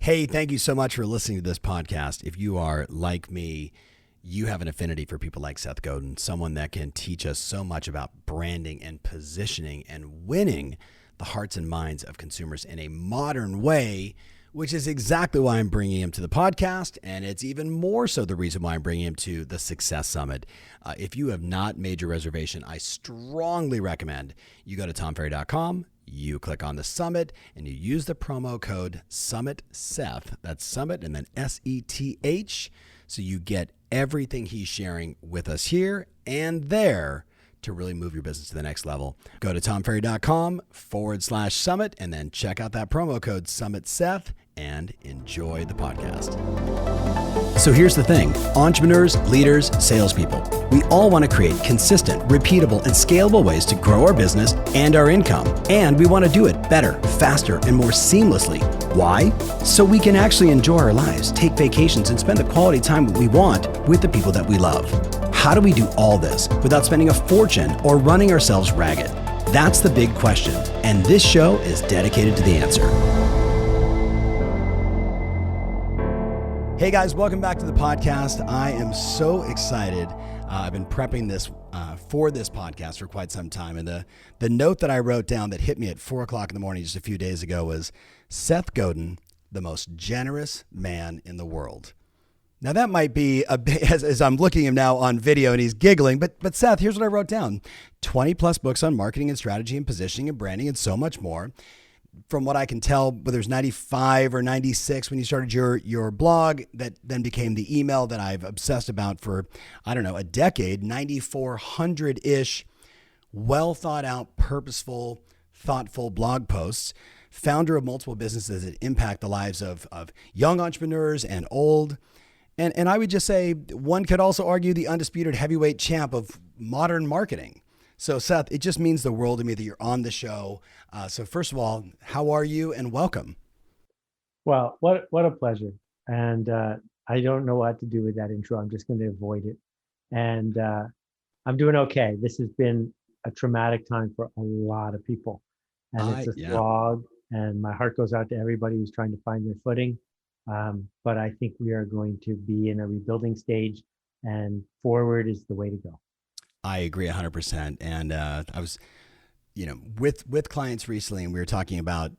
Hey, thank you so much for listening to this podcast. If you are like me, you have an affinity for people like Seth Godin, someone that can teach us so much about branding and positioning and winning the hearts and minds of consumers in a modern way, which is exactly why I'm bringing him to the podcast. And it's even more so the reason why I'm bringing him to the Success Summit. If you have not made your reservation, I strongly recommend you go to tomferry.com. You click on the summit and you use the promo code SummitSeth. That's Summit and then SETH. So you get everything he's sharing with us here and there to really move your business to the next level. Go to tomferry.com/summit and then check out that promo code SummitSeth and enjoy the podcast. So here's the thing, entrepreneurs, leaders, salespeople, we all want to create consistent, repeatable, and scalable ways to grow our business and our income. And we want to do it better, faster, and more seamlessly. Why? So we can actually enjoy our lives, take vacations, and spend the quality time we want with the people that we love. How do we do all this without spending a fortune or running ourselves ragged? That's the big question, and this show is dedicated to the answer. Hey guys, welcome back to the podcast. I am so excited. I've been prepping this for this podcast for quite some time. And the note that I wrote down that hit me at 4 o'clock in the morning just a few days ago was Seth Godin, the most generous man in the world. Now that might be a bit, as I'm looking at him now on video and he's giggling, but Seth, here's what I wrote down. 20 plus books on marketing and strategy and positioning and branding and so much more. From what I can tell, whether it's 95 or 96 when you started your blog, that then became the email that I've obsessed about for, I don't know, a decade, 9,400-ish, well thought out, purposeful, thoughtful blog posts, founder of multiple businesses that impact the lives of young entrepreneurs and old. And I would just say one could also argue the undisputed heavyweight champ of modern marketing. So Seth, it just means the world to me that you're on the show. So first of all, how are you and welcome? Well, what a pleasure. And I don't know what to do with that intro. I'm just going to avoid it. And I'm doing okay. This has been a traumatic time for a lot of people. And it's a slog. And my heart goes out to everybody who's trying to find their footing. But I think we are going to be in a rebuilding stage, and forward is the way to go. I agree 100%. And I was, with clients recently, and we were talking about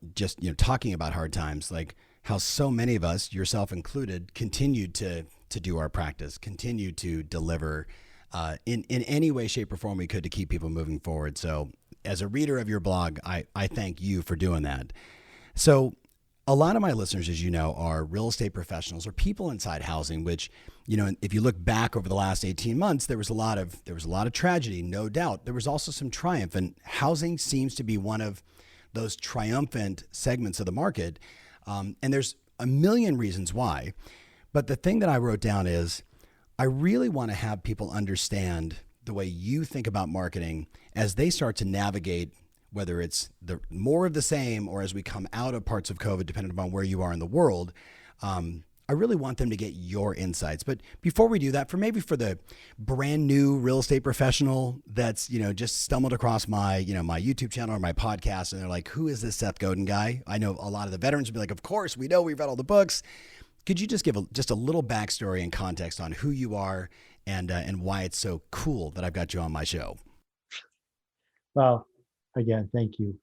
talking about hard times, like how so many of us, yourself included, continued to do our practice, continue to deliver in any way, shape, or form we could to keep people moving forward. So as a reader of your blog, I thank you for doing that. So a lot of my listeners, as you know, are real estate professionals or people inside housing, which, if you look back over the last 18 months, there was a lot of tragedy, no doubt. There was also some triumph, and housing seems to be one of those triumphant segments of the market. And there's a million reasons why. But the thing that I wrote down is I really want to have people understand the way you think about marketing as they start to navigate, whether it's the more of the same or as we come out of parts of COVID, depending upon where you are in the world. I really want them to get your insights. But before we do that, for the brand new real estate professional that's, just stumbled across my, my YouTube channel or my podcast, and they're like, who is this Seth Godin guy? I know a lot of the veterans would be like, of course, we know, we've read all the books. Could you just give just a little backstory and context on who you are and why it's so cool that I've got you on my show? Well, again, thank you.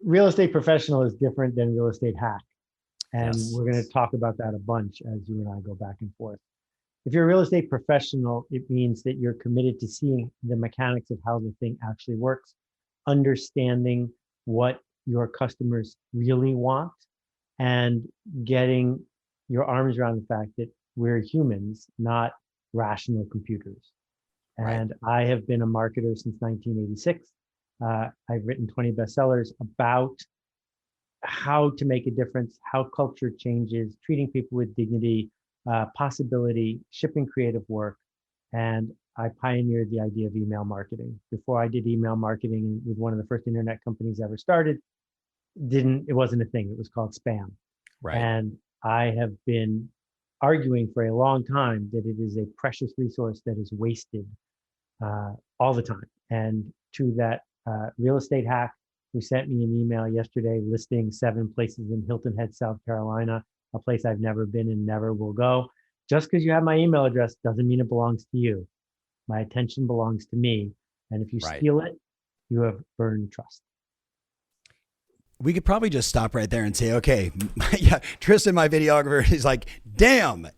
Real estate professional is different than real estate hack. And we're going to talk about that a bunch as you and I go back and forth. If you're a real estate professional, it means that you're committed to seeing the mechanics of how the thing actually works, understanding what your customers really want, and getting your arms around the fact that we're humans, not rational computers. And I have been a marketer since 1986. I've written 20 bestsellers about how to make a difference, how culture changes, treating people with dignity, possibility, shipping creative work. And I pioneered the idea of email marketing. Before I did email marketing with one of the first internet companies ever started, it wasn't a thing. It was called spam. Right. And I have been arguing for a long time that it is a precious resource that is wasted all the time. And to that real estate hack who sent me an email yesterday listing 7 places in Hilton Head, South Carolina a place I've never been and never will go. Just because you have my email address doesn't mean it belongs to you. My attention belongs to me. And if you Right. steal it, you have burned trust. We could probably just stop right there and say, okay, yeah, Tristan, my videographer, is like, damn.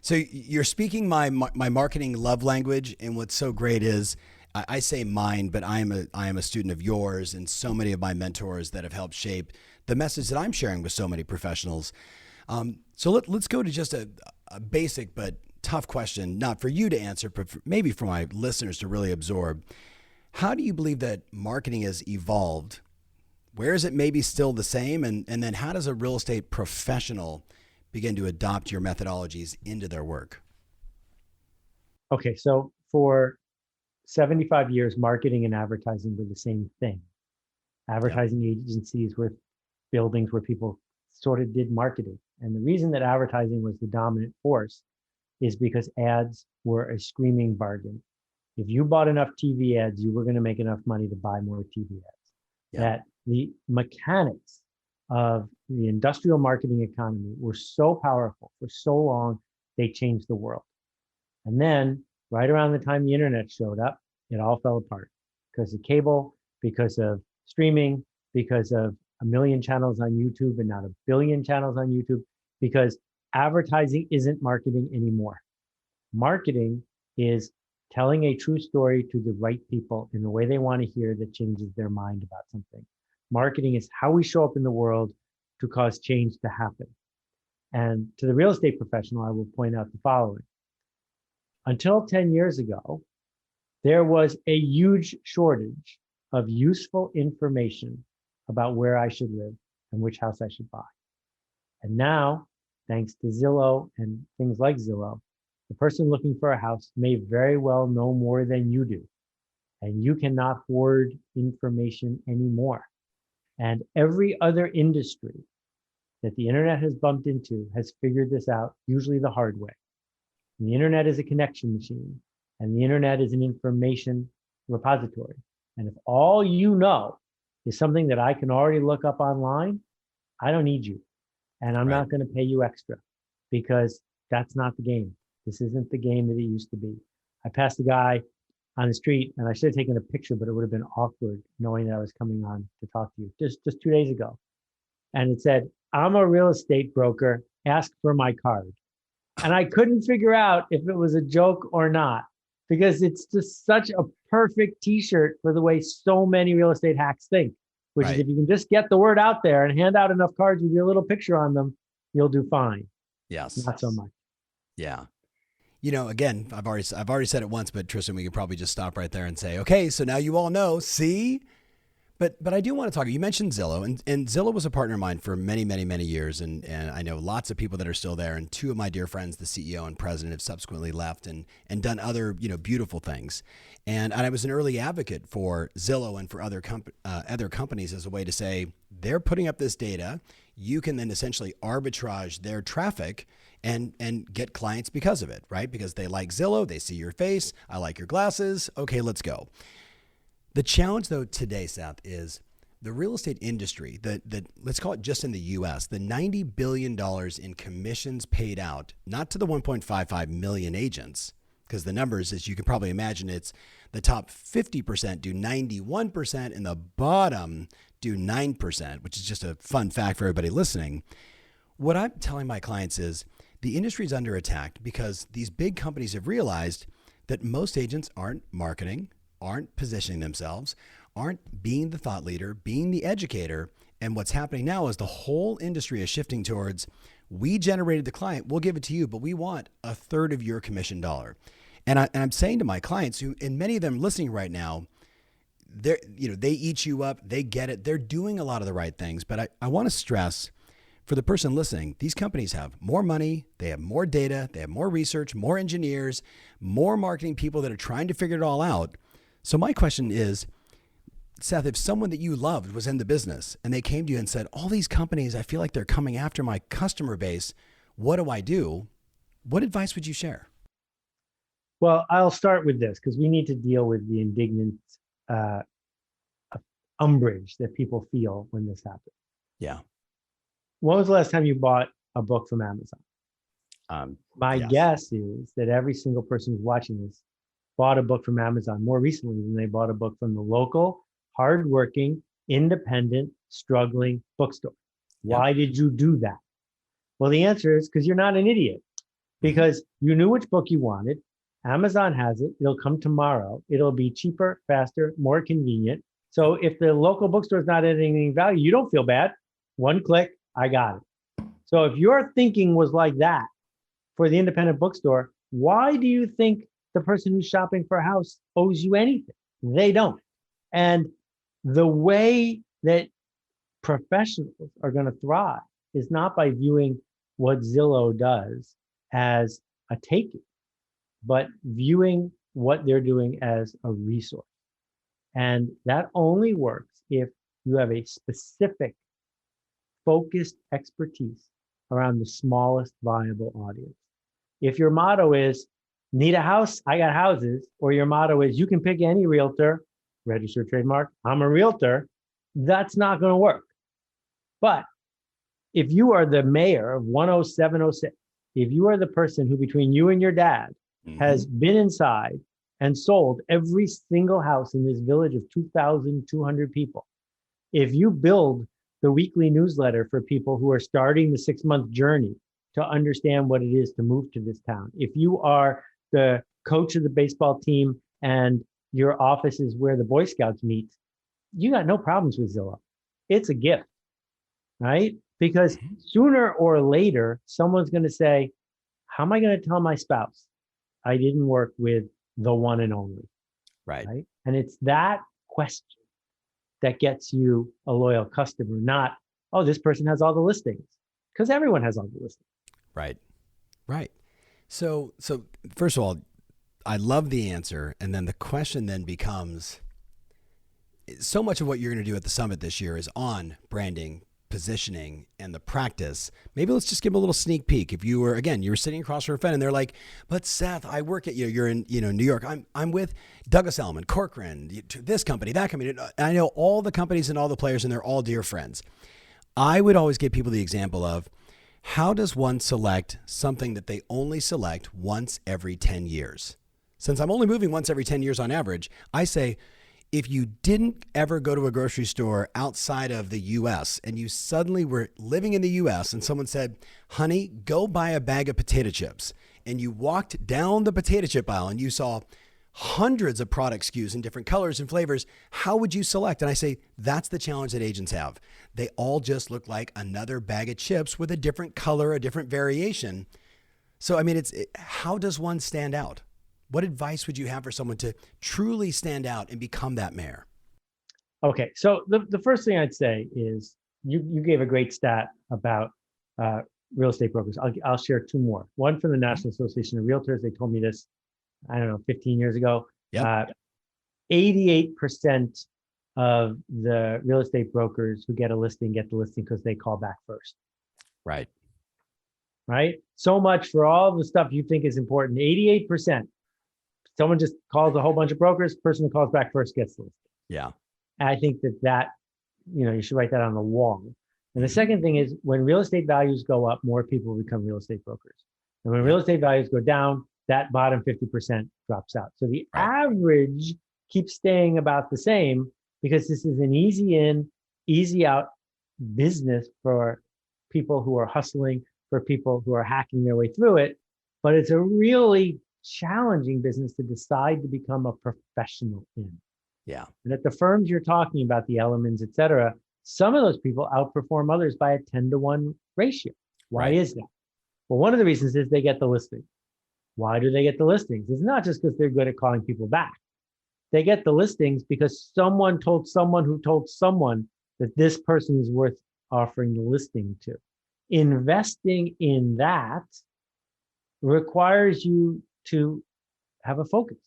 So you're speaking my marketing love language, and what's so great is I say mine, but I am a student of yours and so many of my mentors that have helped shape the message that I'm sharing with so many professionals. So let's go to just a basic but tough question, not for you to answer, but maybe for my listeners to really absorb. How do you believe that marketing has evolved? Where is it maybe still the same? And then how does a real estate professional begin to adopt your methodologies into their work? Okay, so for 75 years, marketing and advertising were the same thing. Advertising agencies were buildings where people sort of did marketing. And the reason that advertising was the dominant force is because ads were a screaming bargain. If you bought enough TV ads, you were going to make enough money to buy more TV ads. Yeah. That the mechanics of the industrial marketing economy were so powerful for so long, they changed the world. And then right around the time the internet showed up, it all fell apart because of cable, because of streaming, because of a million channels on YouTube and not a billion channels on YouTube, because advertising isn't marketing anymore. Marketing is telling a true story to the right people in the way they want to hear that changes their mind about something. Marketing is how we show up in the world to cause change to happen. And to the real estate professional, I will point out the following. Until 10 years ago, there was a huge shortage of useful information about where I should live and which house I should buy. And now, thanks to Zillow and things like Zillow, the person looking for a house may very well know more than you do. And you cannot hoard information anymore. And every other industry that the internet has bumped into has figured this out, usually the hard way. And the internet is a connection machine, and the internet is an information repository. And if all you know is something that I can already look up online, I don't need you. And I'm not going to pay you extra because that's not the game. This isn't the game that it used to be. I passed a guy on the street and I should have taken a picture, but it would have been awkward knowing that I was coming on to talk to you just 2 days ago. And it said, "I'm a real estate broker. Ask for my card." And I couldn't figure out if it was a joke or not, because it's just such a perfect t-shirt for the way so many real estate hacks think, which is if you can just get the word out there and hand out enough cards with your little picture on them, you'll do fine. Yes. Not so much. Yeah. You know, again, I've already said it once, but Tristan, we could probably just stop right there and say, okay, so now you all know, see? But I do want to talk, you mentioned Zillow, and Zillow was a partner of mine for many, many, many years. And I know lots of people that are still there. And two of my dear friends, the CEO and president, have subsequently left and done other, beautiful things. And I was an early advocate for Zillow and for other companies as a way to say, they're putting up this data. You can then essentially arbitrage their traffic and get clients because of it, right? Because they like Zillow, they see your face, I like your glasses, okay, let's go. The challenge though today, Seth, is the real estate industry, let's call it just in the US, the $90 billion in commissions paid out, not to the 1.55 million agents, because the numbers, as you can probably imagine, it's the top 50% do 91% and the bottom do 9%, which is just a fun fact for everybody listening. What I'm telling my clients is the industry is under attack because these big companies have realized that most agents aren't marketing, aren't positioning themselves, aren't being the thought leader, being the educator. And what's happening now is the whole industry is shifting towards, we generated the client, we'll give it to you, but we want a third of your commission dollar. And I'm saying to my clients, who, and many of them listening right now, they eat you up, they get it, they're doing a lot of the right things. But I want to stress for the person listening, these companies have more money, they have more data, they have more research, more engineers, more marketing people that are trying to figure it all out. So my question is, Seth, if someone that you loved was in the business and they came to you and said, all these companies, I feel like they're coming after my customer base, what do I do? What advice would you share? Well, I'll start with this because we need to deal with the indignant umbrage that people feel when this happens. Yeah. When was the last time you bought a book from Amazon? Um, My yes. guess is that every single person who's watching this bought a book from Amazon more recently than they bought a book from the local, hardworking, independent, struggling bookstore. Yep. Why did you do that? Well, the answer is because you're not an idiot, because you knew which book you wanted. Amazon has it. It'll come tomorrow. It'll be cheaper, faster, more convenient. So if the local bookstore is not adding any value, you don't feel bad. One click, I got it. So if your thinking was like that for the independent bookstore, why do you think the person who's shopping for a house owes you anything? They don't. And the way that professionals are going to thrive is not by viewing what Zillow does as a taking, but viewing what they're doing as a resource. And that only works if you have a specific, focused expertise around the smallest viable audience. If your motto is, need a house, I got houses, or your motto is, you can pick any realtor, registered trademark, I'm a realtor, that's not going to work. But if you are the mayor of 10706, if you are the person who between you and your dad has been inside and sold every single house in this village of 2,200 people, if you build the weekly newsletter for people who are starting the 6-month journey to understand what it is to move to this town, if you are the coach of the baseball team and your office is where the Boy Scouts meet, you got no problems with Zillow. It's a gift, right? Because sooner or later, someone's going to say, how am I going to tell my spouse I didn't work with the one and only? Right. And it's that question that gets you a loyal customer, not, oh, this person has all the listings, because everyone has all the listings. Right. Right. So first of all, I love the answer. And then the question then becomes, so much of what you're going to do at the summit this year is on branding, positioning, and the practice. Maybe let's just give them a little sneak peek. If you were, again, you were sitting across from a friend and they're like, but Seth, I work at, you're in, New York. I'm with Douglas Elliman, Corcoran, this company, that company. And I know all the companies and all the players and they're all dear friends. I would always give people the example of, how does one select something that they only select once every 10 years? Since I'm only moving once every 10 years on average, I say, if you didn't ever go to a grocery store outside of the US and you suddenly were living in the US and someone said, honey, go buy a bag of potato chips, and you walked down the potato chip aisle and you saw hundreds of product SKUs in different colors and flavors, how would you select? And I say, that's the challenge that agents have. They all just look like another bag of chips with a different color, a different variation. So, I mean, how does one stand out? What advice would you have for someone to truly stand out and become that mayor? Okay, so the first thing I'd say is you gave a great stat about real estate brokers. I'll share two more. One from the National Association of Realtors. They told me this, I don't know, 15 years ago. Yep. 88% of the real estate brokers who get the listing because they call back first. Right. Right? So much for all the stuff you think is important. 88%. Someone just calls a whole bunch of brokers, person who calls back first gets the listing. Yeah. And I think that, you should write that on the wall. And the second thing is, when real estate values go up, more people become real estate brokers. And when real estate values go down, that bottom 50% drops out. So the average keeps staying about the same, because this is an easy in, easy out business for people who are hustling, for people who are hacking their way through it. But it's a really challenging business to decide to become a professional in. Yeah. And at the firms you're talking about, the Elements, et cetera, some of those people outperform others by a 10-to-1 ratio. Why is that? Well, one of the reasons is they get the listing. Why do they get the listings? It's not just because they're good at calling people back. They get the listings because someone told someone who told someone that this person is worth offering the listing to. Investing in that requires you to have a focus.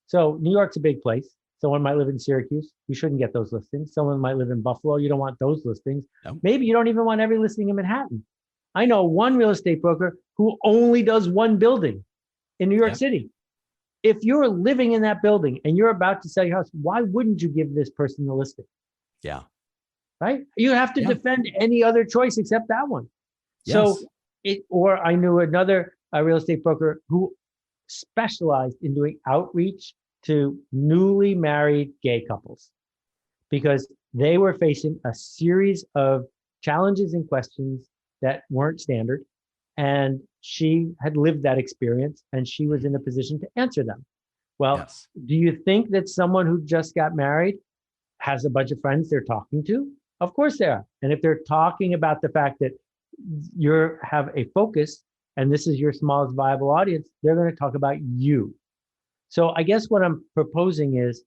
So New York's a big place. Someone might live in Syracuse. You shouldn't get those listings. Someone might live in Buffalo. You don't want those listings. No. Maybe you don't even want every listing in Manhattan. I know one real estate broker who only does one building in New York City. If you're living in that building and you're about to sell your house, why wouldn't you give this person the listing? Yeah. Right? You have to defend any other choice except that one. Yes. So Or I knew another real estate broker who specialized in doing outreach to newly married gay couples because they were facing a series of challenges and questions that weren't standard. And she had lived that experience and she was in a position to answer them. Well, Yes. do you think that someone who just got married has a bunch of friends they're talking to? Of course they are. And if they're talking about the fact that you have a focus and this is your smallest viable audience, they're going to talk about you. So I guess what I'm proposing is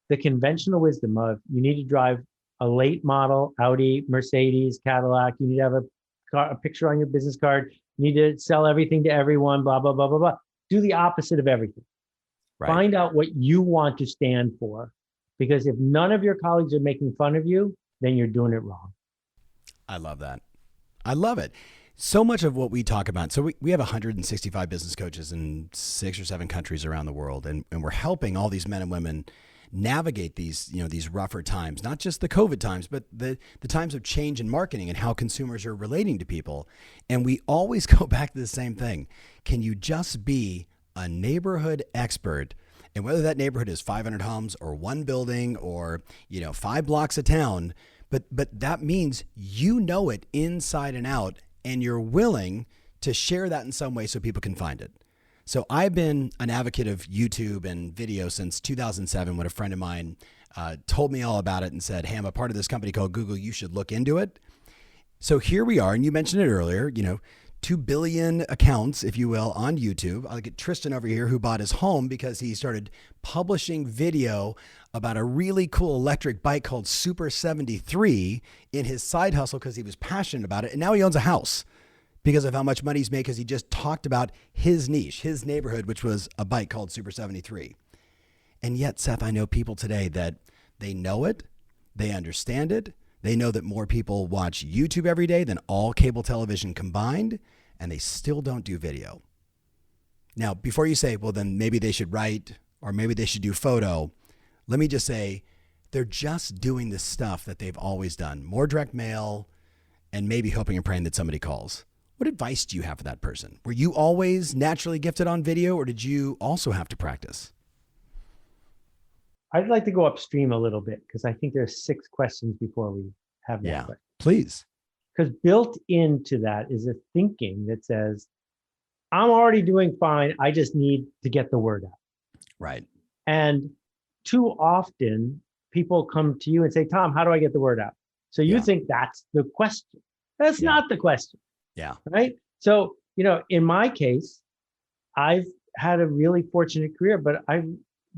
the conventional wisdom of you need to drive a late model Audi, Mercedes, Cadillac. You need to have a picture on your business card. You need to sell everything to everyone, blah, blah, blah, blah, blah. Do the opposite of everything. Right. Find out what you want to stand for. Because if none of your colleagues are making fun of you, then you're doing it wrong. I love that. I love it. So much of what we talk about, so we have 165 business coaches in 6 or 7 countries around the world, and we're helping all these men and women navigate these, these rougher times, not just the COVID times, but the times of change in marketing and how consumers are relating to people. And we always go back to the same thing. Can you just be a neighborhood expert? And whether that neighborhood is 500 homes or one building or, 5 blocks of town, but that means you know it inside and out and you're willing to share that in some way so people can find it. So I've been an advocate of YouTube and video since 2007 when a friend of mine told me all about it and said, hey, I'm a part of this company called Google. You should look into it. So here we are. And you mentioned it earlier, 2 billion accounts, if you will, on YouTube. I'll get Tristan over here who bought his home because he started publishing video about a really cool electric bike called Super 73 in his side hustle because he was passionate about it. And now he owns a house because of how much money he's made because he just talked about his niche, his neighborhood, which was a bike called Super 73. And yet, Seth, I know people today that they know it, they understand it, they know that more people watch YouTube every day than all cable television combined, and they still don't do video. Now, before you say, well, then maybe they should write or maybe they should do photo, let me just say they're just doing the stuff that they've always done, more direct mail and maybe hoping and praying that somebody calls. What advice do you have for that person? Were you always naturally gifted on video or did you also have to practice? I'd like to go upstream a little bit because I think there's 6 questions before we have that. Yeah, please. Because built into that is a thinking that says, I'm already doing fine. I just need to get the word out. Right. And too often people come to you and say, Tom, how do I get the word out? So you think that's the question. That's not the question. Yeah. Right. So, in my case, I've had a really fortunate career, but I've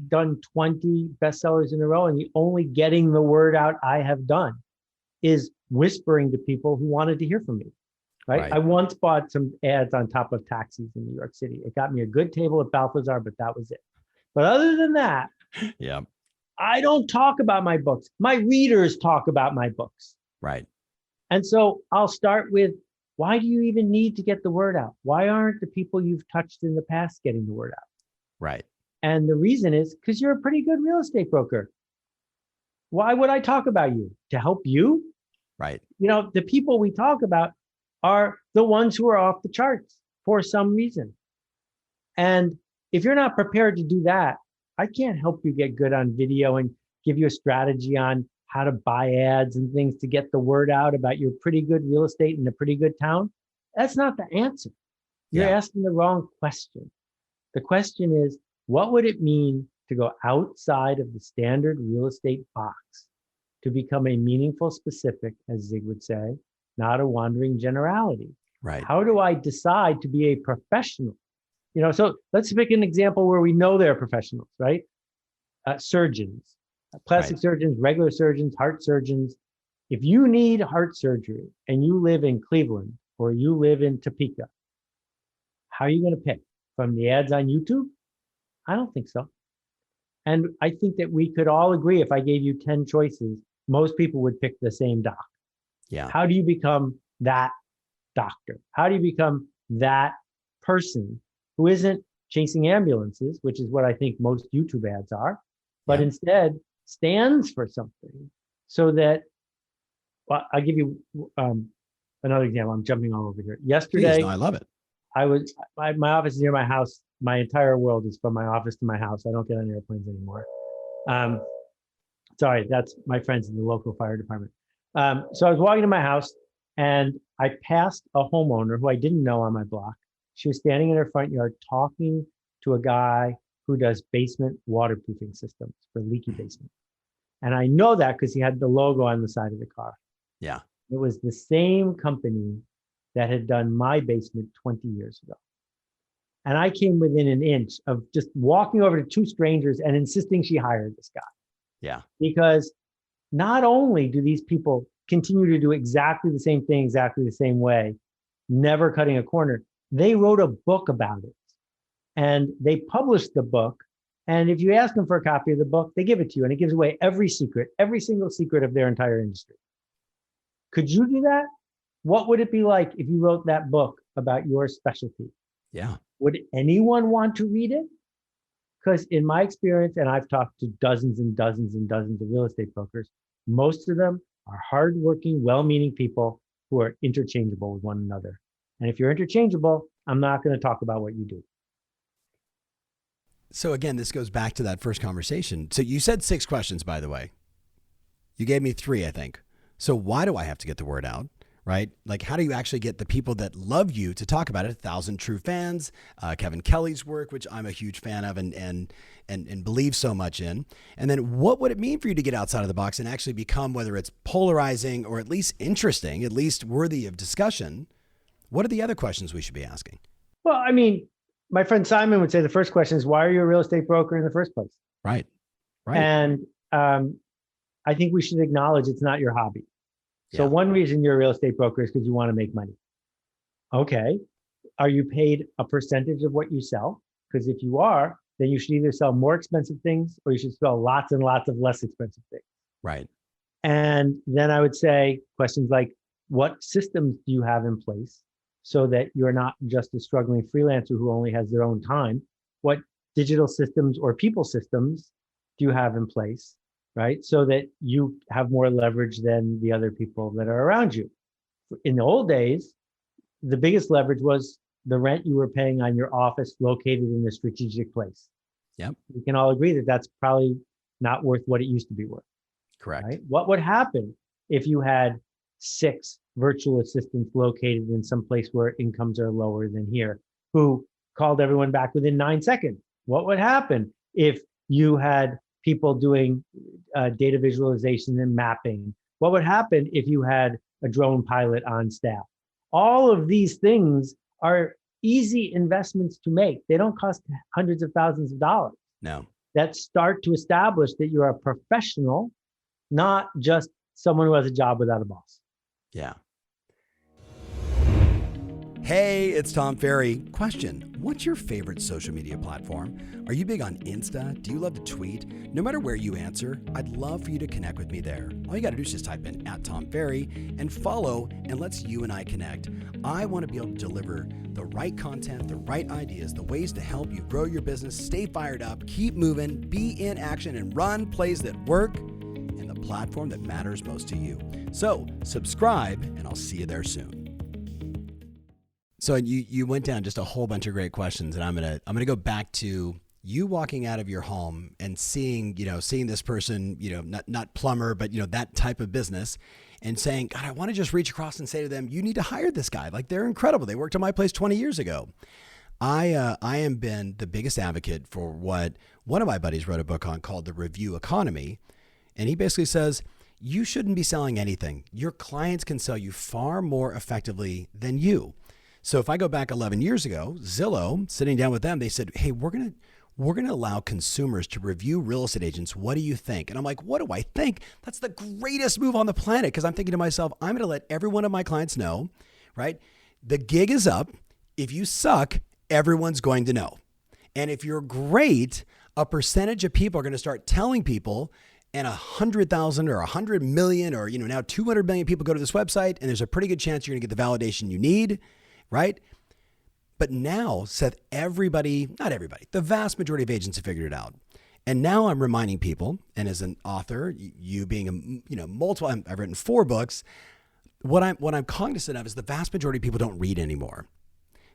done 20 bestsellers in a row. And the only getting the word out I have done is whispering to people who wanted to hear from me. Right? I once bought some ads on top of taxis in New York City. It got me a good table at Balthazar, but that was it. But other than that, I don't talk about my books. My readers talk about my books. Right. And so I'll start with, why do you even need to get the word out? Why aren't the people you've touched in the past getting the word out? Right. And the reason is because you're a pretty good real estate broker. Why would I talk about you? To help you? Right. The people we talk about are the ones who are off the charts for some reason. And if you're not prepared to do that, I can't help you get good on video and give you a strategy on how to buy ads and things to get the word out about your pretty good real estate in a pretty good town. That's not the answer. You're asking the wrong question. The question is, what would it mean to go outside of the standard real estate box to become a meaningful specific, as Zig would say, not a wandering generality? Right. How do I decide to be a professional? So let's pick an example where we know they're professionals, right? Surgeons, plastic surgeons, regular surgeons, heart surgeons. If you need heart surgery and you live in Cleveland or you live in Topeka, how are you going to pick? From the ads on YouTube? I don't think so. And I think that we could all agree if I gave you 10 choices, most people would pick the same doc. Yeah. How do you become that doctor? How do you become that person who isn't chasing ambulances, which is what I think most YouTube ads are, but instead stands for something so that, well, I'll give you another example. I'm jumping all over here. Please, Yesterday, no, I love it. My office is near my house. My entire world is from my office to my house. I don't get on airplanes anymore. Um, sorry, that's my friends in the local fire department. So I was walking to my house and I passed a homeowner who I didn't know on my block. She was standing in her front yard talking to a guy who does basement waterproofing systems for leaky basement. And I know that because he had the logo on the side of the car. Yeah. It was the same company that had done my basement 20 years ago. And I came within an inch of just walking over to two strangers and insisting she hired this guy. Yeah. Because not only do these people continue to do exactly the same thing, exactly the same way, never cutting a corner, they wrote a book about it. And they published the book. And if you ask them for a copy of the book, they give it to you. And it gives away every secret, every single secret of their entire industry. Could you do that? What would it be like if you wrote that book about your specialty? Yeah. Would anyone want to read it? Because in my experience, and I've talked to dozens and dozens and dozens of real estate brokers, most of them are hardworking, well-meaning people who are interchangeable with one another. And if you're interchangeable, I'm not going to talk about what you do. So again, this goes back to that first conversation. So you said 6 questions, by the way. You gave me 3, I think. So why do I have to get the word out? Right? Like, how do you actually get the people that love you to talk about it? 1,000 True Fans, Kevin Kelly's work, which I'm a huge fan of and believe so much in. And then what would it mean for you to get outside of the box and actually become, whether it's polarizing or at least interesting, at least worthy of discussion? What are the other questions we should be asking? Well, I mean, my friend Simon would say the first question is, why are you a real estate broker in the first place? Right. Right. And I think we should acknowledge it's not your hobby. So one reason you're a real estate broker is because you want to make money. Okay. Are you paid a percentage of what you sell? Because if you are, then you should either sell more expensive things or you should sell lots and lots of less expensive things. Right. And then I would say questions like, what systems do you have in place so that you're not just a struggling freelancer who only has their own time? What digital systems or people systems do you have in place? Right? So that you have more leverage than the other people that are around you. In the old days, the biggest leverage was the rent you were paying on your office located in a strategic place. Yep. We can all agree that that's probably not worth what it used to be worth. Correct. Right? What would happen if you had 6 virtual assistants located in some place where incomes are lower than here, who called everyone back within 9 seconds? What would happen if you had people doing data visualization and mapping? What would happen if you had a drone pilot on staff? All of these things are easy investments to make. They don't cost hundreds of thousands of dollars. No. That start to establish that you're a professional, not just someone who has a job without a boss. Yeah. Hey, it's Tom Ferry. Question: what's your favorite social media platform? Are you big on Insta? Do you love to tweet? No matter where you answer, I'd love for you to connect with me there. All you got to do is just type in @TomFerry and follow, and let's you and I connect. I want to be able to deliver the right content, the right ideas, the ways to help you grow your business, stay fired up, keep moving, be in action, and run plays that work in the platform that matters most to you. So subscribe, and I'll see you there soon. So you went down just a whole bunch of great questions, and I'm gonna go back to you walking out of your home and seeing this person, not plumber, but that type of business, and saying, God, I want to just reach across and say to them, you need to hire this guy. Like, they're incredible. They worked at my place 20 years ago. I am been the biggest advocate for what one of my buddies wrote a book on called The Review Economy, and he basically says you shouldn't be selling anything. Your clients can sell you far more effectively than you. So if I go back 11 years ago, Zillow, sitting down with them, they said, hey, we're going to allow consumers to review real estate agents. What do you think? And I'm like, what do I think? That's the greatest move on the planet. Because I'm thinking to myself, I'm going to let every one of my clients know, right? The gig is up. If you suck, everyone's going to know. And if you're great, a percentage of people are going to start telling people, and 100,000 or 100 million or now 200 million people go to this website, and there's a pretty good chance you're going to get the validation you need. Right? But now, Seth, not everybody, the vast majority of agents have figured it out. And now I'm reminding people, and as an author, you being multiple, I've written 4 books, what I'm cognizant of is the vast majority of people don't read anymore.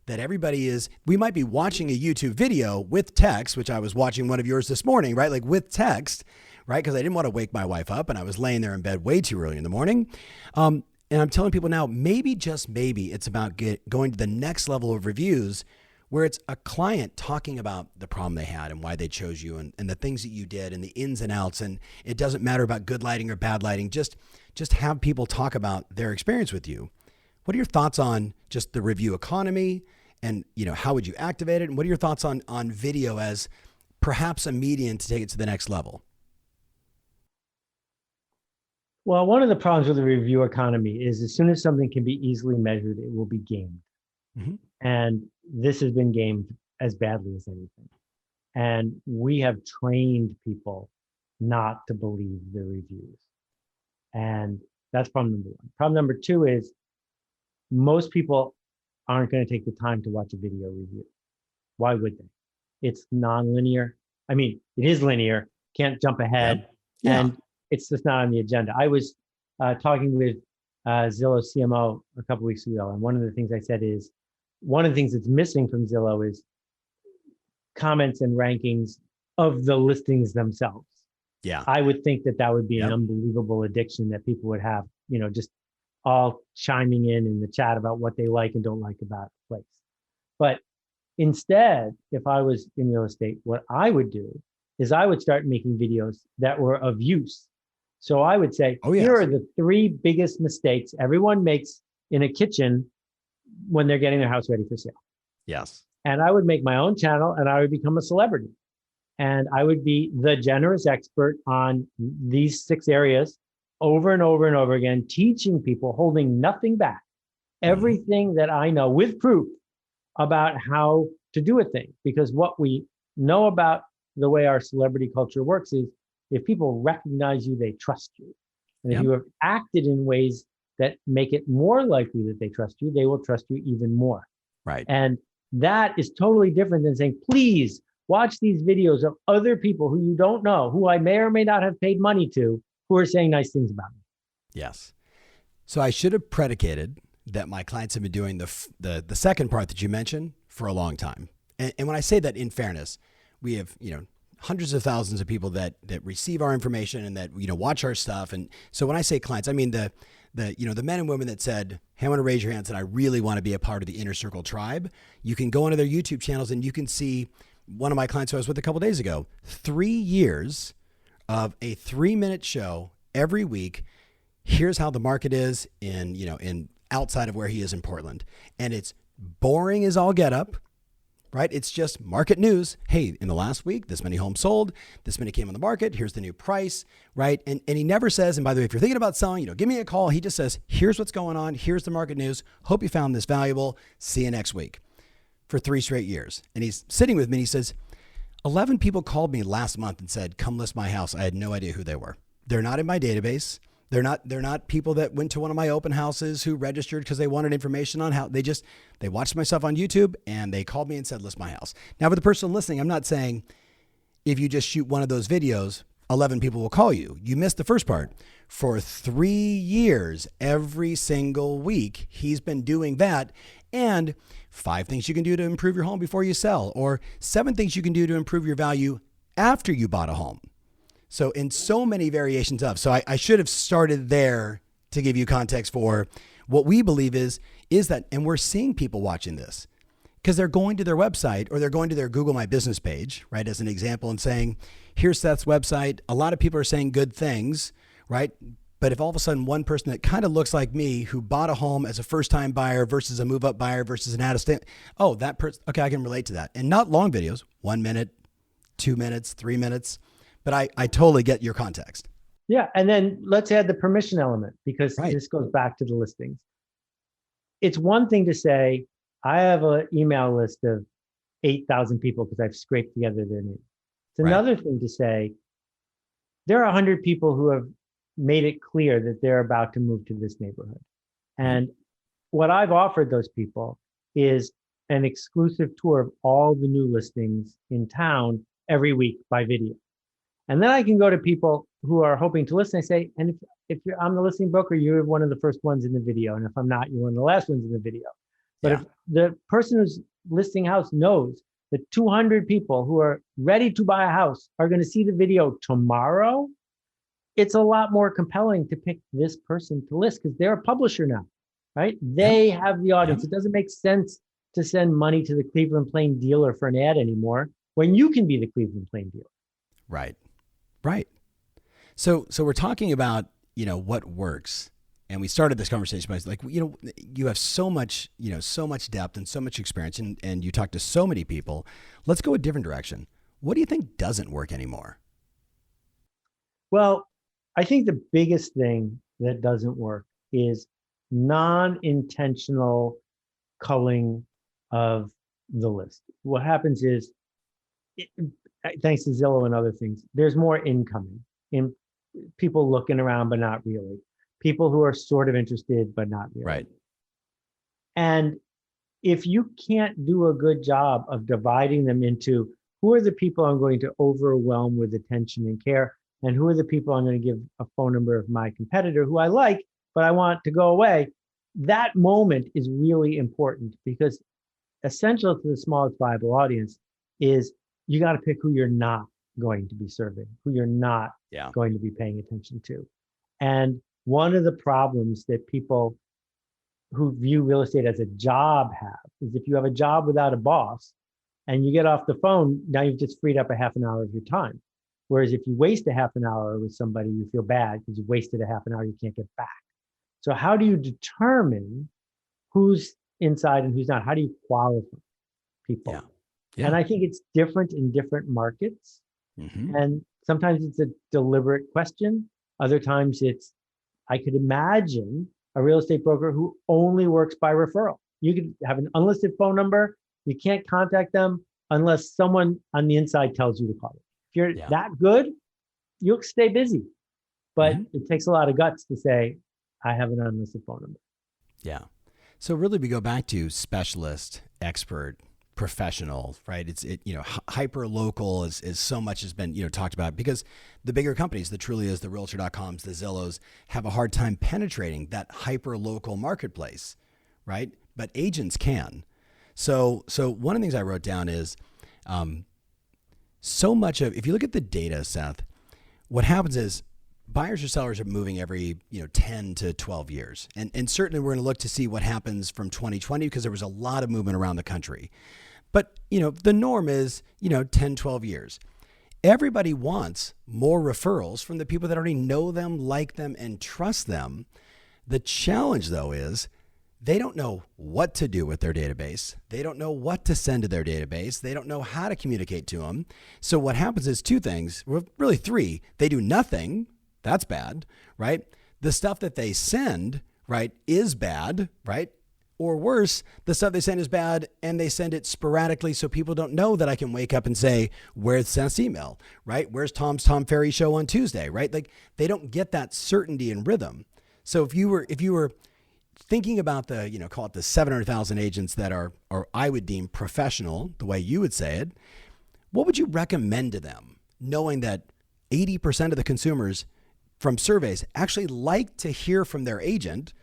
That everybody is, we might be watching a YouTube video with text, which I was watching one of yours this morning, right? Like with text, right? Because I didn't want to wake my wife up and I was laying there in bed way too early in the morning. And I'm telling people now, maybe, just maybe, it's about going to the next level of reviews where it's a client talking about the problem they had and why they chose you and the things that you did and the ins and outs. And it doesn't matter about good lighting or bad lighting. Just have people talk about their experience with you. What are your thoughts on just the review economy and, how would you activate it? And what are your thoughts on video as perhaps a medium to take it to the next level? Well, one of the problems with the review economy is as soon as something can be easily measured, it will be gamed. Mm-hmm. And this has been gamed as badly as anything. And we have trained people not to believe the reviews. And that's problem number one. Problem number two is most people aren't going to take the time to watch a video review. Why would they? It's non-linear. I mean, it is linear, can't jump ahead. Yeah. And it's just not on the agenda. I was talking with Zillow CMO a couple weeks ago, and one of the things I said is, one of the things that's missing from Zillow is comments and rankings of the listings themselves. Yeah. I would think that would be an unbelievable addiction that people would have, just all chiming in the chat about what they like and don't like about the place. But instead, if I was in real estate, what I would do is I would start making videos that were of use. So I would say, Here are the 3 biggest mistakes everyone makes in a kitchen when they're getting their house ready for sale. Yes. And I would make my own channel and I would become a celebrity. And I would be the generous expert on these 6 areas over and over and over again, teaching people, holding nothing back, everything that I know with proof about how to do a thing. Because what we know about the way our celebrity culture works is if people recognize you, they trust you. And if you have acted in ways that make it more likely that they trust you, they will trust you even more. Right. And that is totally different than saying, please watch these videos of other people who you don't know, who I may or may not have paid money to, who are saying nice things about me. Yes. So I should have predicated that my clients have been doing the second part that you mentioned for a long time. And when I say that, in fairness, we have, hundreds of thousands of people that receive our information and that, watch our stuff. And so when I say clients, I mean the men and women that said, hey, I want to raise your hands and I really want to be a part of the Inner Circle tribe. You can go into their YouTube channels and you can see one of my clients who I was with a couple of days ago, 3 years of a 3-minute show every week. Here's how the market is in outside of where he is in Portland. And it's boring as all get up, right? It's just market news. Hey, in the last week, this many homes sold, this many came on the market. Here's the new price, right? And he never says, and by the way, if you're thinking about selling, give me a call. He just says, here's what's going on. Here's the market news. Hope you found this valuable. See you next week. For 3 straight years. And he's sitting with me and he says, 11 people called me last month and said, come list my house. I had no idea who they were. They're not in my database. They're not people that went to one of my open houses who registered because they wanted information on how they watched my stuff on YouTube and they called me and said, list my house. Now for the person listening, I'm not saying if you just shoot one of those videos, 11 people will call you. You missed the first part. For 3 years, every single week, he's been doing that. And 5 things you can do to improve your home before you sell, or 7 things you can do to improve your value after you bought a home. So in so many variations of, so I should have started there to give you context for what we believe is that, and we're seeing people watching this because they're going to their website or they're going to their Google My Business page, right? As an example, and saying, here's Seth's website. A lot of people are saying good things, right? But if all of a sudden one person that kind of looks like me who bought a home as a first-time buyer versus a move-up buyer versus an out-of-state, that person, okay, I can relate to that. And not long videos, 1 minute, 2 minutes, 3 minutes. But I totally get your context. Yeah. And then let's add the permission element because this goes back to the listings. It's one thing to say, I have an email list of 8,000 people because I've scraped together their names. It's another thing to say, there are 100 people who have made it clear that they're about to move to this neighborhood. And what I've offered those people is an exclusive tour of all the new listings in town every week by video. And then I can go to people who are hoping to listen and say, and I'm the listing broker, you're one of the first ones in the video. And if I'm not, you're one of the last ones in the video. But Yeah. if the person who's listing a house knows that 200 people who are ready to buy a house are going to see the video tomorrow, it's a lot more compelling to pick this person to list because they're a publisher now, right? They have the audience. It doesn't make sense to send money to the Cleveland Plain dealer for an ad anymore when you can be the Cleveland Plain dealer. Right. Right. So we're talking about, what works. And we started this conversation by like, you have so much, so much depth and so much experience and you talk to so many people. Let's go a different direction. What do you think doesn't work anymore? Well, I think the biggest thing that doesn't work is non-intentional culling of the list. What happens is, thanks to Zillow and other things, there's more incoming in people looking around, but not really. People who are sort of interested, but not really. Right. And if you can't do a good job of dividing them into who are the people I'm going to overwhelm with attention and care, and who are the people I'm going to give a phone number of my competitor who I like, but I want to go away, that moment is really important because essential to the smallest viable audience is you got to pick who you're not going to be serving, who you're not going to be paying attention to. And one of the problems that people who view real estate as a job have is if you have a job without a boss and you get off the phone, now you've just freed up a half an hour of your time. Whereas if you waste a half an hour with somebody, you feel bad because you wasted a half an hour you can't get back. So how do you determine who's inside and who's not? How do you qualify people? Yeah. And I think it's different in different markets. Mm-hmm. And sometimes it's a deliberate question. Other times I could imagine a real estate broker who only works by referral. You could have an unlisted phone number. You can't contact them unless someone on the inside tells you to call them. If you're that good, you'll stay busy. But it takes a lot of guts to say, I have an unlisted phone number. Yeah. So really we go back to specialist, expert, professional, right? It's hyper local is so much has been, talked about because the bigger companies, the Trulias, the Realtor.coms, the Zillows have a hard time penetrating that hyper local marketplace, right? But agents can. So one of the things I wrote down is so much of, if you look at the data, Seth, what happens is buyers or sellers are moving every 10 to 12 years. And certainly we're going to look to see what happens from 2020 because there was a lot of movement around the country. But, the norm is, 10, 12 years. Everybody wants more referrals from the people that already know them, like them, and trust them. The challenge, though, is they don't know what to do with their database. They don't know what to send to their database. They don't know how to communicate to them. So what happens is two things, well, really three. They do nothing. That's bad, right? The stuff that they send, right, is bad, right? Or worse, the stuff they send is bad and they send it sporadically so people don't know that I can wake up and say, where's Seth's email, right? Where's Tom's Tom Ferry show on Tuesday, right? Like they don't get that certainty and rhythm. So if you were thinking about the, call it the 700,000 agents that are I would deem professional, the way you would say it, what would you recommend to them knowing that 80% of the consumers from surveys actually like to hear from their agent?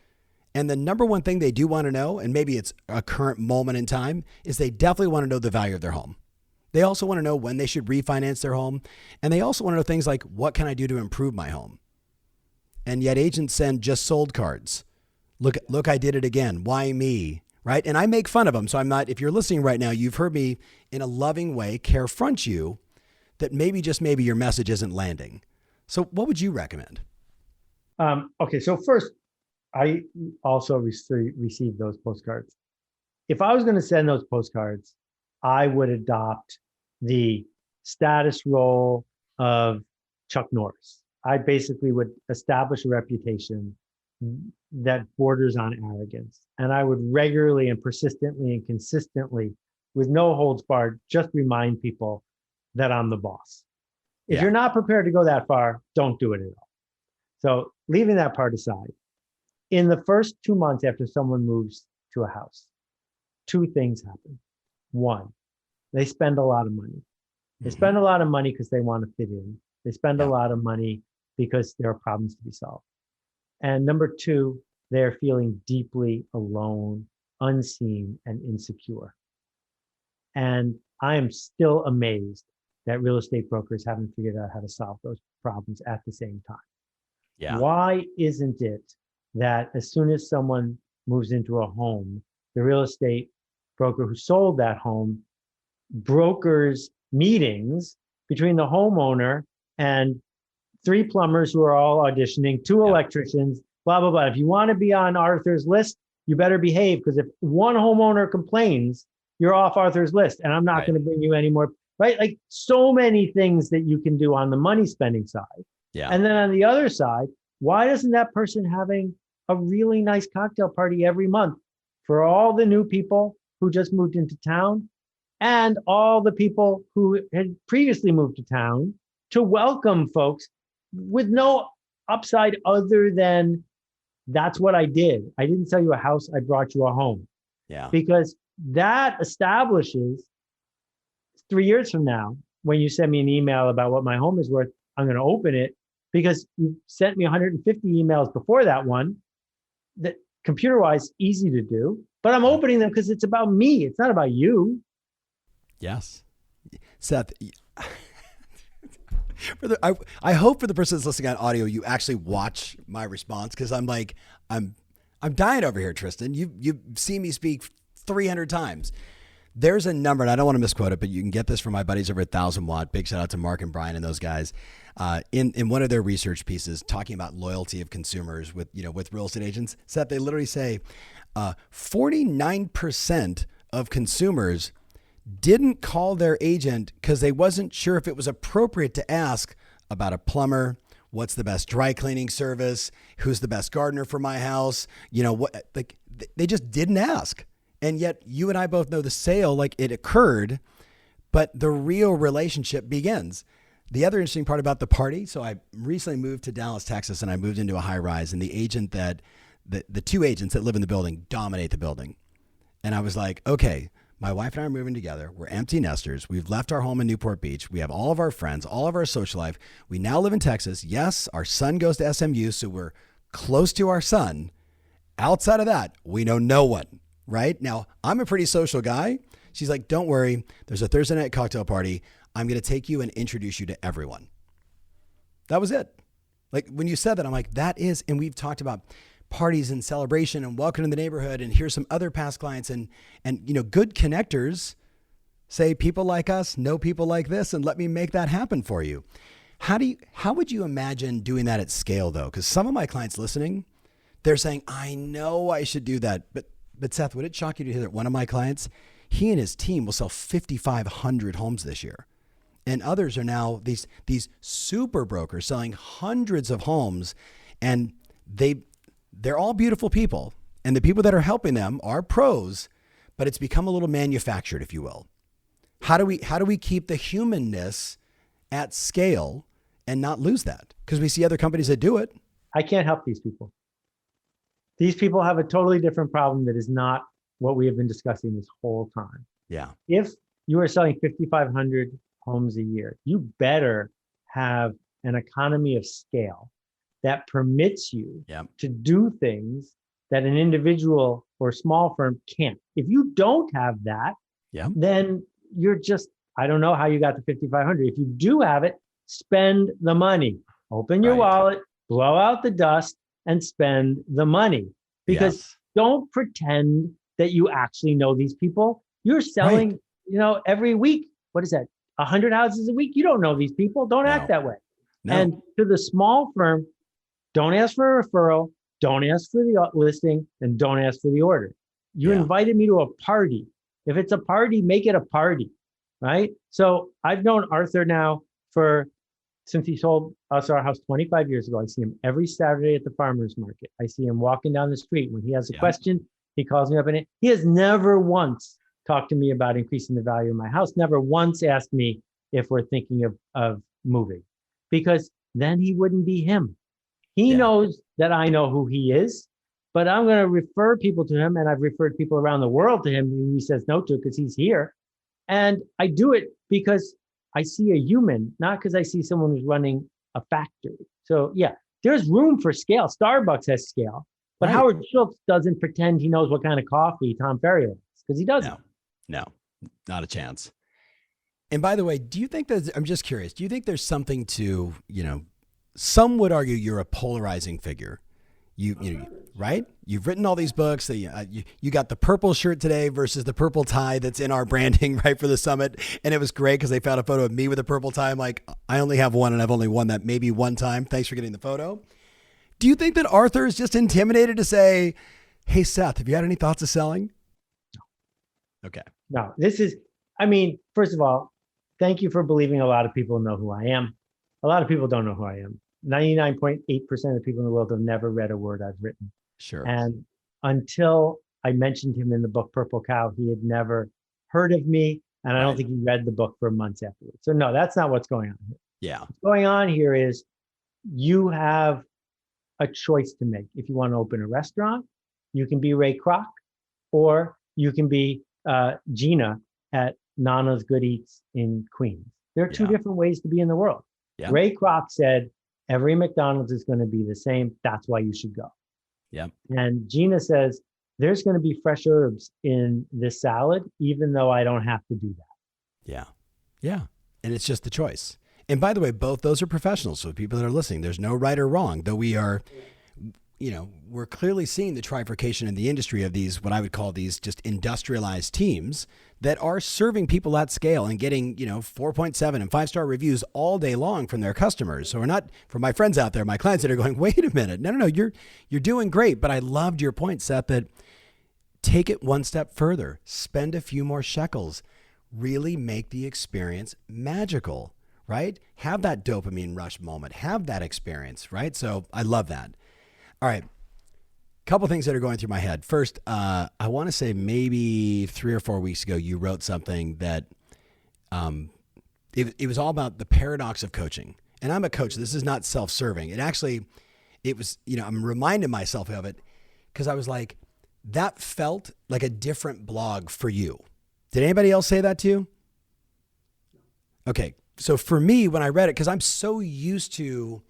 And the number one thing they do want to know, and maybe it's a current moment in time, is they definitely want to know the value of their home. They also want to know when they should refinance their home. And they also want to know things like, what can I do to improve my home? And yet agents send just sold cards. Look, I did it again. Why me? Right? And I make fun of them. So I'm not, if you're listening right now, you've heard me in a loving way carefront you that maybe, just maybe your message isn't landing. So what would you recommend? Okay. So first, I also received those postcards. If I was going to send those postcards, I would adopt the status role of Chuck Norris. I basically would establish a reputation that borders on arrogance. And I would regularly and persistently and consistently, with no holds barred, just remind people that I'm the boss. If you're not prepared to go that far, don't do it at all. So leaving that part aside, in the first 2 months after someone moves to a house, two things happen. One, they spend a lot of money. They spend a lot of money because they want to fit in. They spend a lot of money because there are problems to be solved. And number two, they're feeling deeply alone, unseen, and insecure. And I am still amazed that real estate brokers haven't figured out how to solve those problems at the same time. Yeah. Why isn't it that as soon as someone moves into a home, the real estate broker who sold that home brokers meetings between the homeowner and three plumbers who are all auditioning, two electricians, blah, blah, blah. If you want to be on Arthur's list, you better behave, because if one homeowner complains, you're off Arthur's list, and I'm not going to bring you any more, right? Like, so many things that you can do on the money spending side. Yeah. And then on the other side, why doesn't that person having a really nice cocktail party every month for all the new people who just moved into town and all the people who had previously moved to town, to welcome folks with no upside other than, that's what I did. I didn't sell you a house, I brought you a home. Yeah. Because that establishes 3 years from now, when you send me an email about what my home is worth, I'm going to open it, because you sent me 150 emails before that one that computer-wise easy to do, but I'm opening them because it's about me. It's not about you. Yes. Seth, I hope for the person that's listening on audio, you actually watch my response, because I'm like, I'm dying over here, Tristan. You've seen me speak 300 times. There's a number, and I don't want to misquote it, but you can get this from my buddies over at 1000 Watt. Big shout out to Mark and Brian and those guys. In one of their research pieces talking about loyalty of consumers with real estate agents, Seth, they literally say 49% of consumers didn't call their agent because they wasn't sure if it was appropriate to ask about a plumber, what's the best dry cleaning service, who's the best gardener for my house, they just didn't ask. And yet you and I both know the sale, like, it occurred, but the real relationship begins. The other interesting part about the party, so I recently moved to Dallas, Texas, and I moved into a high rise, and the agent the two agents that live in the building dominate the building. And I was like, okay, my wife and I are moving together. We're empty nesters. We've left our home in Newport Beach. We have all of our friends, all of our social life. We now live in Texas. Yes, our son goes to SMU, so we're close to our son. Outside of that, we know no one, right? Now, I'm a pretty social guy. She's like, don't worry. There's a Thursday night cocktail party. I'm going to take you and introduce you to everyone. That was it. Like, when you said that, I'm like, that is, and we've talked about parties and celebration and welcome to the neighborhood. And here's some other past clients and good connectors say, people like us know people like this, and let me make that happen for you. How would you imagine doing that at scale though? Because some of my clients listening, they're saying, I know I should do that. But Seth, would it shock you to hear that one of my clients, he and his team will sell 5,500 homes this year. And others are now these super brokers selling hundreds of homes, and they're all beautiful people. And the people that are helping them are pros, but it's become a little manufactured, if you will. How do we keep the humanness at scale and not lose that? Because we see other companies that do it. I can't help these people. These people have a totally different problem that is not what we have been discussing this whole time. Yeah. If you are selling 5,500 homes a year, you better have an economy of scale that permits you to do things that an individual or small firm can't. If you don't have that, then you're just, I don't know how you got to 5,500. If you do have it, spend the money. Open your wallet, blow out the dust, and spend the money. Because don't pretend that you actually know these people. You're selling, every week. What is that? 100 houses a week? You don't know these people. Don't act that way. No. And to the small firm, don't ask for a referral, don't ask for the listing, and don't ask for the order. You invited me to a party. If it's a party, make it a party, right? So I've known Arthur now since he sold us our house 25 years ago. I see him every Saturday at the farmer's market. I see him walking down the street. When he has a question, he calls me up, and he has never once talked to me about increasing the value of my house, never once asked me if we're thinking of moving, because then he wouldn't be him. He knows that I know who he is, but I'm going to refer people to him, and I've referred people around the world to him who he says no to because he's here. And I do it because I see a human, not because I see someone who's running a factory. So there's room for scale. Starbucks has scale, but Right. Howard Schultz doesn't pretend he knows what kind of coffee Tom Ferry likes because he doesn't. No, not a chance. And by the way, do you think that, I'm just curious, do you think there's something to, some would argue you're a polarizing figure. Right? You've written all these books. That you got the purple shirt today versus the purple tie that's in our branding, right, for the summit. And it was great because they found a photo of me with a purple tie. I'm like, I only have one and I've only worn that maybe one time. Thanks for getting the photo. Do you think that Arthur is just intimidated to say, hey, Seth, have you had any thoughts of selling? Okay. No, first of all, thank you for believing a lot of people know who I am. A lot of people don't know who I am. 99.8% of people in the world have never read a word I've written. Sure. And until I mentioned him in the book Purple Cow, he had never heard of me. And I don't think he read the book for months afterwards. So no, that's not what's going on here. Yeah. What's going on here is you have a choice to make. If you want to open a restaurant, you can be Ray Kroc, or you can be Gina at Nana's Good Eats in Queens. There are two different ways to be in the world. Yeah. Ray Kroc said, every McDonald's is going to be the same. That's why you should go. Yeah. And Gina says, there's going to be fresh herbs in this salad, even though I don't have to do that. Yeah. Yeah. And it's just the choice. And by the way, both those are professionals. So people that are listening, there's no right or wrong, though we are, we're clearly seeing the trifurcation in the industry of these, what I would call these just industrialized teams that are serving people at scale and getting, 4.7 and 5-star reviews all day long from their customers. So we're not, for my friends out there, my clients that are going, wait a minute, no, you're doing great. But I loved your point, Seth, that take it one step further, spend a few more shekels, really make the experience magical, right? Have that dopamine rush moment, have that experience, right? So I love that. All right. Couple things that are going through my head. First, I want to say maybe 3 or 4 weeks ago, you wrote something that it was all about the paradox of coaching. And I'm a coach. This is not self-serving. It was, I'm reminding myself of it because I was like, that felt like a different blog for you. Did anybody else say that to you? Okay. So for me, when I read it, because I'm so used to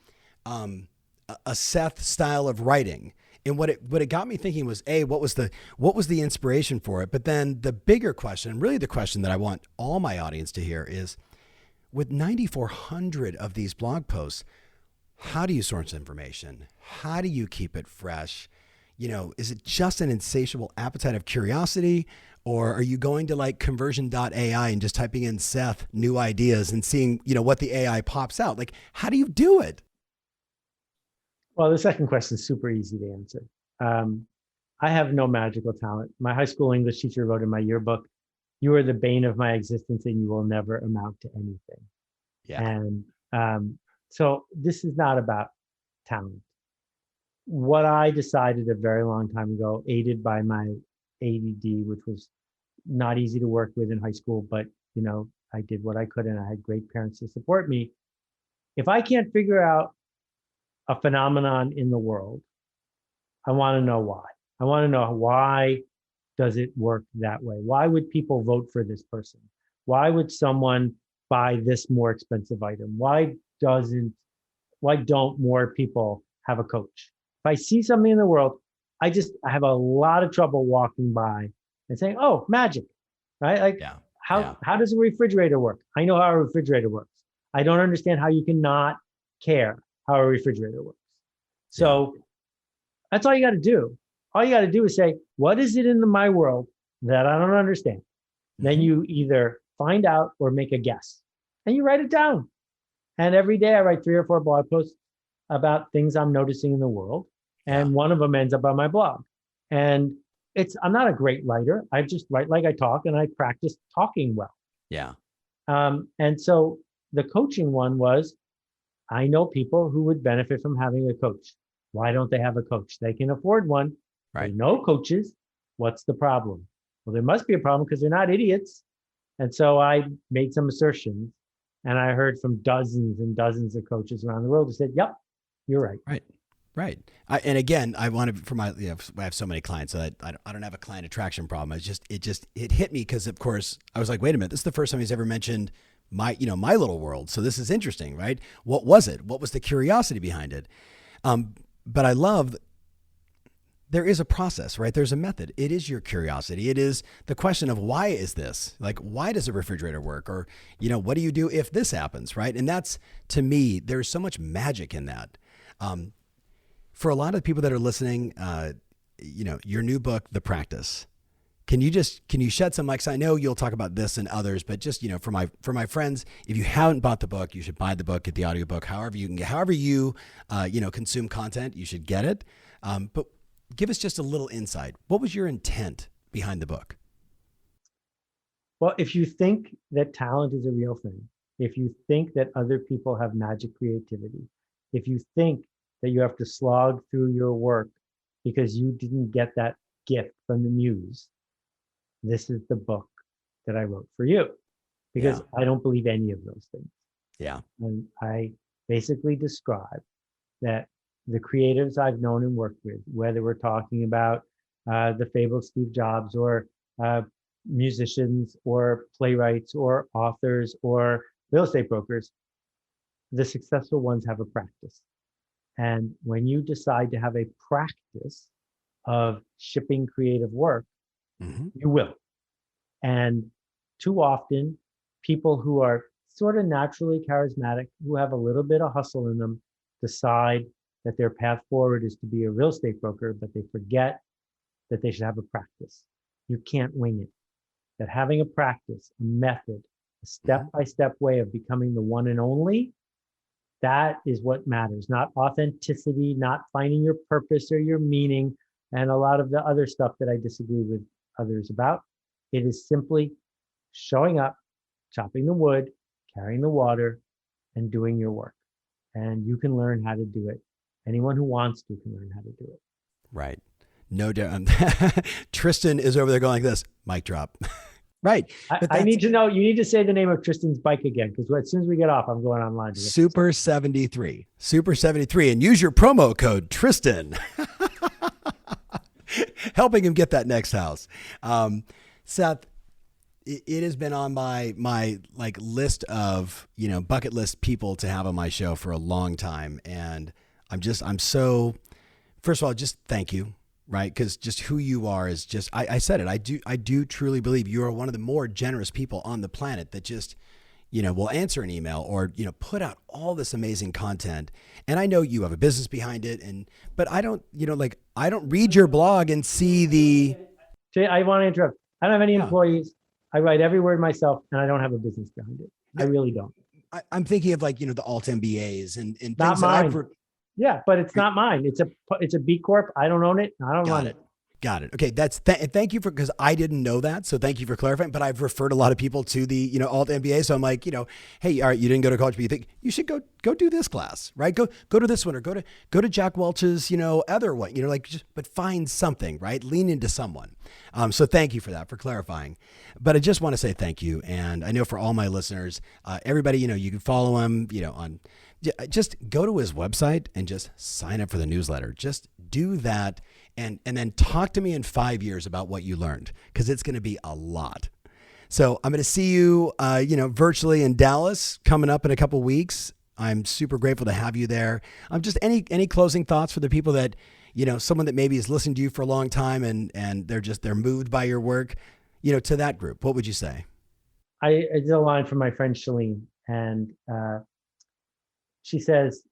a Seth style of writing, and what it got me thinking was, what was the inspiration for it? But then the bigger question, really the question that I want all my audience to hear is, with 9,400 of these blog posts, how do you source information? How do you keep it fresh? Is it just an insatiable appetite of curiosity, or are you going to like conversion.ai and just typing in Seth new ideas and seeing, what the AI pops out? Like, how do you do it? Well, the second question is super easy to answer. I have no magical talent. My high school English teacher wrote in my yearbook, "You are the bane of my existence and you will never amount to anything." Yeah. And so this is not about talent. What I decided a very long time ago, aided by my ADD, which was not easy to work with in high school, but I did what I could and I had great parents to support me. If I can't figure out a phenomenon in the world, I want to know why. I want to know, why does it work that way? Why would people vote for this person? Why would someone buy this more expensive item? Why don't more people have a coach? If I see something in the world, I have a lot of trouble walking by and saying, oh, magic, right? Like, how does a refrigerator work? I know how a refrigerator works. I don't understand how you cannot care how a refrigerator works. So that's all you got to do. All you got to do is say, what is it in my world that I don't understand? Mm-hmm. Then you either find out or make a guess, and you write it down. And every day I write 3 or 4 blog posts about things I'm noticing in the world. And one of them ends up on my blog. And I'm not a great writer. I just write like I talk, and I practice talking well. Yeah. And so the coaching one was, I know people who would benefit from having a coach. Why don't they have a coach? They can afford one. Right. They know coaches. What's the problem? Well, there must be a problem because they're not idiots. And so I made some assertions, and I heard from dozens and dozens of coaches around the world who said, yep, you're right. Right. And again, I want to, I have so many clients that I don't have a client attraction problem. It hit me because, of course, I was like, wait a minute, this is the first time he's ever mentioned my little world. So this is interesting, right? What was it? What was the curiosity behind it? But I love there is a process, right? There's a method. It is your curiosity. It is the question of why is this? Like, why does a refrigerator work? Or, what do you do if this happens, right? And that's, to me, there's so much magic in that. For a lot of people that are listening, your new book, The Practice, can you shed some light? 'Cause I know you'll talk about this and others, but just, for my friends, if you haven't bought the book, you should buy the book, get the audiobook, however you consume content, you should get it. But give us just a little insight. What was your intent behind the book? Well, if you think that talent is a real thing, if you think that other people have magic creativity, if you think that you have to slog through your work because you didn't get that gift from the muse, this is the book that I wrote for you, because I don't believe any of those things. Yeah. And I basically describe that the creatives I've known and worked with, whether we're talking about the fabled Steve Jobs or musicians or playwrights or authors or real estate brokers, the successful ones have a practice. And when you decide to have a practice of shipping creative work, you will. And too often, people who are sort of naturally charismatic, who have a little bit of hustle in them, decide that their path forward is to be a real estate broker, but they forget that they should have a practice. You can't wing it. That having a practice, a method, a step-by-step way of becoming the one and only, that is what matters, not authenticity, not finding your purpose or your meaning, and a lot of the other stuff that I disagree with others about. It is simply showing up, chopping the wood, carrying the water, and doing your work. And you can learn how to do it. Anyone who wants to can learn how to do it. Right. No doubt. Tristan is over there going like this, mic drop. Right. I need to know, you need to say the name of Tristan's bike again, because as soon as we get off, I'm going online. Super 73. Super 73. And use your promo code Tristan. Helping him get that next house. Seth, it has been on my list of, bucket list people to have on my show for a long time. And I'm so, first of all, just thank you. Right. Because just who you are is just, I said it, I do truly believe you are one of the more generous people on the planet that just, will answer an email or, put out all this amazing content. And I know you have a business behind it. But I don't, I don't read your blog and see the. Jay, I want to interrupt. I don't have any employees. I write every word myself and I don't have a business behind it. I really don't. I'm thinking of the alt MBAs and things not mine. that I've. Yeah, but it's not mine. It's a B Corp. I don't own it. I don't run it. Got it. Okay, thank you because I didn't know that. So thank you for clarifying. But I've referred a lot of people to the alt MBA. So I'm like, hey, all right, you didn't go to college, but you think you should go do this class, right? Go to this one or go to Jack Welch's other one. But find something, right? Lean into someone. So thank you for that, for clarifying. But I just want to say thank you, and I know for all my listeners, everybody, you can follow him, on. Just go to his website and just sign up for the newsletter. Just do that. And then talk to me in 5 years about what you learned, because it's going to be a lot. So I'm going to see you, virtually in Dallas coming up in a couple of weeks. I'm super grateful to have you there. Just any closing thoughts for the people that, someone that maybe has listened to you for a long time and they're moved by your work, to that group. What would you say? I did a line from my friend Shalene, and she says,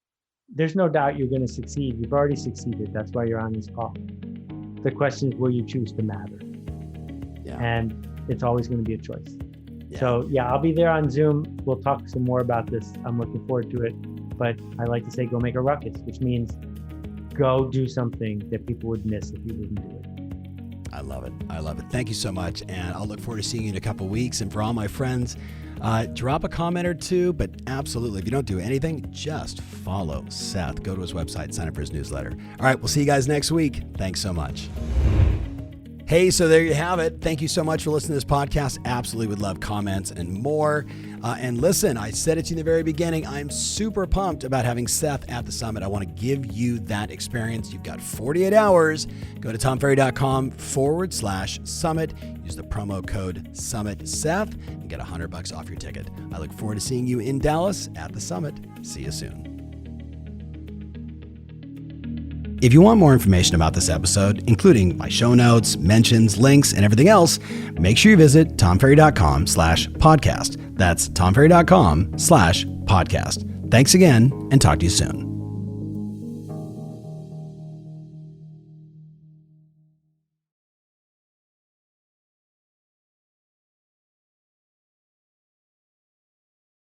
there's no doubt you're going to succeed. You've already succeeded. That's why you're on this call. The question is, will you choose to matter? Yeah. And it's always going to be a choice. Yeah. So I'll be there on Zoom. We'll talk some more about this. I'm looking forward to it. But I like to say, go make a ruckus, which means go do something that people would miss if you didn't do it. I love it. Thank you so much. And I'll look forward to seeing you in a couple of weeks. And for all my friends, drop a comment or two, but absolutely, if you don't do anything, just follow Seth. Go to his website, sign up for his newsletter. All right, we'll see you guys next week. Thanks so much. Hey, so there you have it. Thank you so much for listening to this podcast. Absolutely would love comments and more. And listen, I said it to you in the very beginning, I'm super pumped about having Seth at the summit. I want to give you that experience. You've got 48 hours. Go to tomferry.com/summit. Use the promo code SummitSeth and get $100 off your ticket. I look forward to seeing you in Dallas at the summit. See you soon. If you want more information about this episode, including my show notes, mentions, links, and everything else, make sure you visit tomferry.com/podcast. That's tomferry.com/podcast. Thanks again, and talk to you soon.